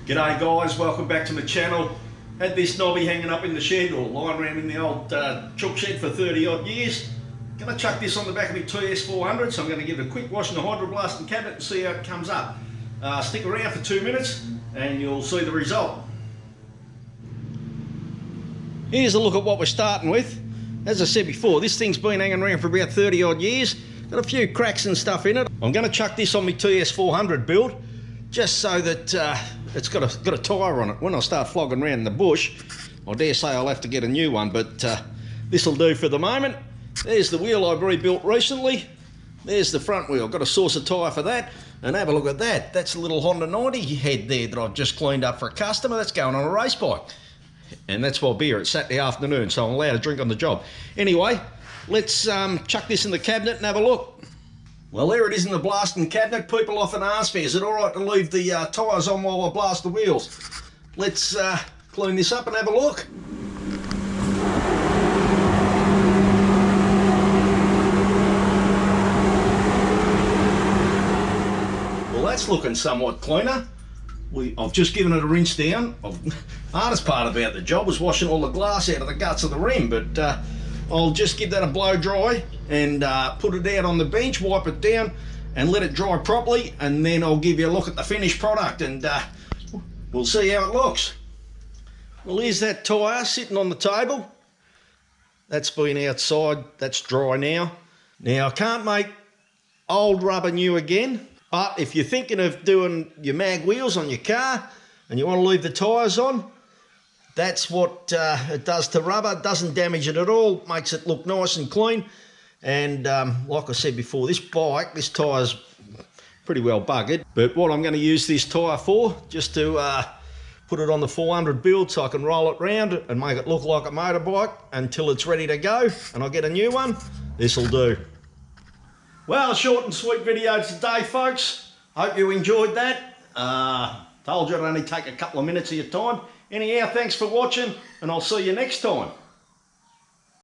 G'day guys, welcome back to my channel. Had this knobby hanging up in the shed or lying around in the old chook shed for 30 odd years. Gonna chuck this on the back of my TS400, so I'm gonna give it a quick wash in the hydroblasting cabinet and see how it comes up. Stick around for 2 minutes and you'll see the result. Here's a look at what we're starting with. As I said before, this thing's been hanging around for about 30 odd years. Got a few cracks and stuff in it. I'm gonna chuck this on my TS400 build, just so that it's got a tyre on it. When I start flogging around in the bush, I dare say I'll have to get a new one, but this'll do for the moment. There's the wheel I've rebuilt recently. There's the front wheel. Got a source of tyre for that. And have a look at that. That's a little Honda 90 head there that I've just cleaned up for a customer. That's going on a race bike. And that's why beer. It's Saturday afternoon, so I'm allowed to drink on the job. Anyway, let's chuck this in the cabinet and have a look. Well, there it is in the blasting cabinet. People often ask me, is it all right to leave the tyres on while I blast the wheels? Let's clean this up and have a look. Well, that's looking somewhat cleaner. I've just given it a rinse down. Hardest part about the job was washing all the glass out of the guts of the rim, but I'll just give that a blow dry and put it out on the bench, wipe it down and let it dry properly, and then I'll give you a look at the finished product and we'll see how it looks. Well, here's that tyre sitting on the table. That's been outside, that's dry now. Now I can't make old rubber new again, but if you're thinking of doing your mag wheels on your car and you want to leave the tyres on, that's what it does to rubber. It doesn't damage it at all, makes it look nice and clean. And like I said before, this bike, this tyre's pretty well buggered. But what I'm going to use this tyre for, just to put it on the 400 build so I can roll it round and make it look like a motorbike until it's ready to go and I'll get a new one. This'll do. Well, short and sweet video today, folks. Hope you enjoyed that. Told you it'd only take a couple of minutes of your time. Anyhow, thanks for watching and I'll see you next time.